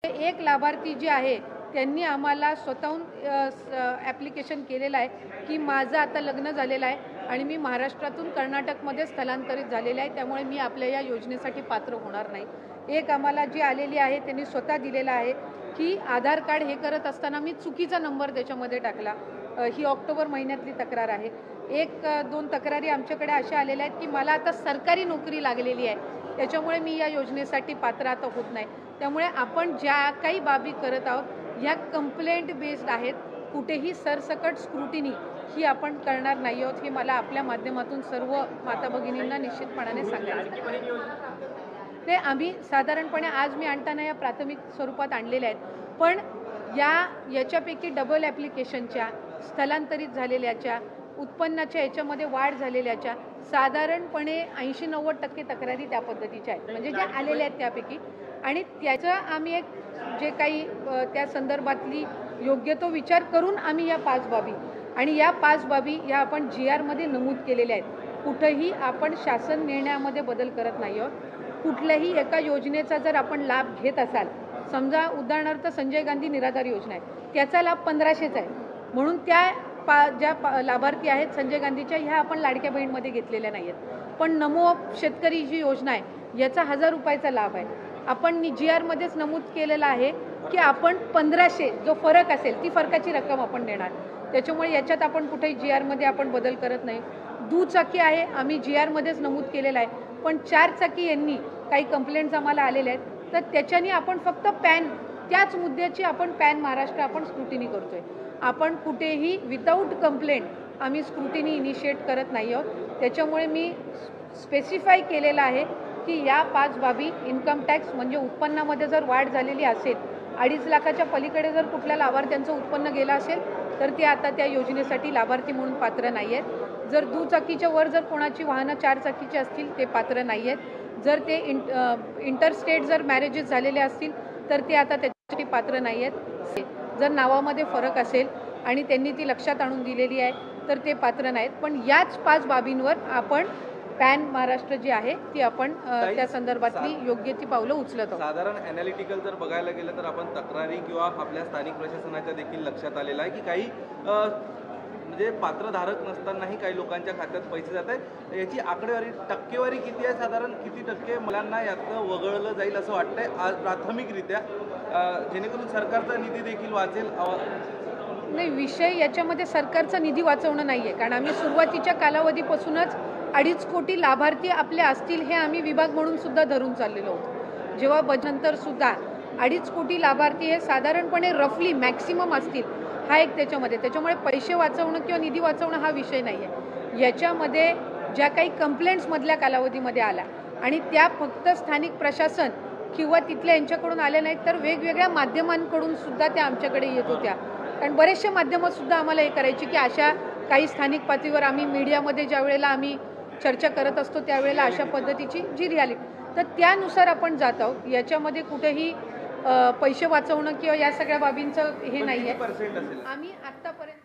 एक लाभार्थी जे आहे त्यांनी आम्हाला स्वतःहून ॲप्लिकेशन केलेलं आहे की माझं आता लग्न झालेलं आहे आणि मी महाराष्ट्रातून कर्नाटकमध्ये स्थलांतरित झालेले आहे, त्यामुळे मी आपल्या या योजनेसाठी पात्र होणार नाही। एक आम्हाला जी आलेली आहे त्यांनी स्वतः दिलेला आहे की आधार कार्ड हे करत असताना मी चुकीचा नंबर त्याच्यामध्ये टाकला। ही ऑक्टोबर महिन्यातली तक्रार आहे। एक दोन तक्रारी आमच्याकडे अशा आलेल्या आहेत की मला आता सरकारी नोकरी लागलेली आहे, त्याच्यामुळे मी या योजनेसाठी पात्र आता होत नाही। त्यामुळे आपण ज्या काही बाबी करत आहोत या कंप्लेंट बेस्ड आहेत, कुठेही सरसकट स्क्रुटिनी ही आपण करणार नाही आहोत, हे मला आपल्या माध्यमातून सर्व माता भगिनींना निश्चितपणाने सांगायचं। ते आम्ही साधारणपणे आज मी आणताना या प्राथमिक स्वरूपात आणलेल्या आहेत, पण याच्यापैकी डबल ॲप्लिकेशनच्या, स्थलांतरित झालेल्याच्या, उत्पन्नाच्या याच्यामध्ये वाढ झालेल्याच्या साधारणपणे 80-90% तक्रारी त्या पद्धतीच्या आहेत, म्हणजे ज्या आलेल्या आहेत त्यापैकी। आणि त्याचा आम्ही एक जे काही त्या संदर्भातली योग्य तो विचार करून आम्ही या 5 बाबी आणि या 5 बाबी या आपण GR मध्ये नमूद केलेल्या आहेत। कुठेही आपण शासन निर्णयामध्ये बदल करत नाही आहोत। कुठल्याही एका योजनेचा जर आपण लाभ घेत असाल, समजा उदाहरणार्थ संजय गांधी निराधार योजना आहे, त्याचा लाभ 1500चा आहे, म्हणून ज्या लाभार्थी आहेत संजय गांधीच्या ह्या आपण लाडक्या बहीणमध्ये घेतलेल्या नाही आहेत। पण नमो शेतकरी जी योजना आहे याचा 1000 रुपयाचा लाभ आहे, आपण GR मध्येच नमूद केलेलं आहे की आपण 1500 जो फरक असेल ती फरकाची रक्कम आपण देणार। त्याच्यामुळे याच्यात आपण कुठेही GR मध्ये आपण बदल करत नाही। दुचाकी आहे आम्ही GR मध्येच नमूद केलेलं आहे, पण 4 चाकी यांनी काही कंप्लेंट्स आम्हाला आलेल्या आहेत, तर त्याच्यानी आपण फक्त पॅन त्याच मुद्द्याची आपण पॅन महाराष्ट्र आपण स्क्रुटिनी करतोय। आपण कुठेही विदाऊट कंप्लेंट आम्ही स्क्रुटिनी इनिशिएट करत नाही आहोत। त्याच्यामुळे मी स्पेसिफाय केलेलं आहे की या 5 बाबी इन्कम टॅक्स म्हणजे उत्पन्नामध्ये जर वाढ झालेली असेल, 2.5 लाखाच्या पलीकडे जर कुठल्या लाभार्थ्यांचं उत्पन्न गेलं असेल तर ते आता त्या योजनेसाठी लाभार्थी म्हणून पात्र नाही आहेत। जर दुचाकीच्या वर जर कोणाची वाहनं 4 चाकीची असतील ते पात्र नाही आहेत। जर ते इंटरस्टेट जर मॅरेजेस झालेले असतील तर ते आता त्याच्यासाठी पात्र नाही आहेत। जर नावामध्ये फरक असेल आणि त्यांनी ती लक्षात आणून दिलेली आहे तर ते पात्र नाहीत। पण याच 5 बाबींवर आपण पॅन महाराष्ट्र जी आहे ती आपण त्या संदर्भातली योग्य ती पावलं उचलत आहोत। साधारण ॲनालिटिकल जर बघायला गेलं तर आपण तक्रारी किंवा आपल्या स्थानिक प्रशासनाच्या देखील लक्षात आलेलं आहे की काही म्हणजे पात्रधारक नसतानाही काही लोकांच्या खात्यात पैसे जात आहेत। याची आकडेवारी टक्केवारी किती आहे, साधारण किती टक्के मुलांना यातनं वगळलं जाईल असं वाटतंय प्राथमिकरित्या, जेणेकरून सरकारचा निधी देखील वाचेल? नाही, विषय याच्यामध्ये सरकारचा निधी वाचवणं नाही आहे, कारण आम्ही सुरुवातीच्या कालावधीपासूनच 2.5 कोटी लाभार्थी आपले असतील हे आम्ही विभाग म्हणून सुद्धा धरून चाललेलो होतो। जेव्हा बजेटनंतर सुद्धा 2.5 कोटी लाभार्थी हे साधारणपणे रफली मॅक्सिमम असतील, हा एक त्याच्यामुळे पैसे वाचवणं किंवा निधी वाचवणं हा विषय नाही आहे। याच्यामध्ये ज्या काही कंप्लेंट्स मधल्या कालावधीमध्ये आल्या आणि त्या फक्त स्थानिक प्रशासन किंवा तिथल्या यांच्याकडून आल्या नाहीत, तर वेगवेगळ्या माध्यमांकडून सुद्धा त्या आमच्याकडे येत होत्या। कारण बरेचसे माध्यमं सुद्धा आम्हाला हे करायची की अशा काही स्थानिक पातळीवर आम्ही मीडियामध्ये ज्या वेळेला आम्ही चर्चा करत असतो त्यावेळेला अशा पद्धतीची जी रियालिटी, तर त्यानुसार आपण जात आहोत। याच्यामध्ये कुठेही पैसे वाचवणं किंवा या सगळ्या बाबींचं हे नाही आहे। आम्ही आत्तापर्यंत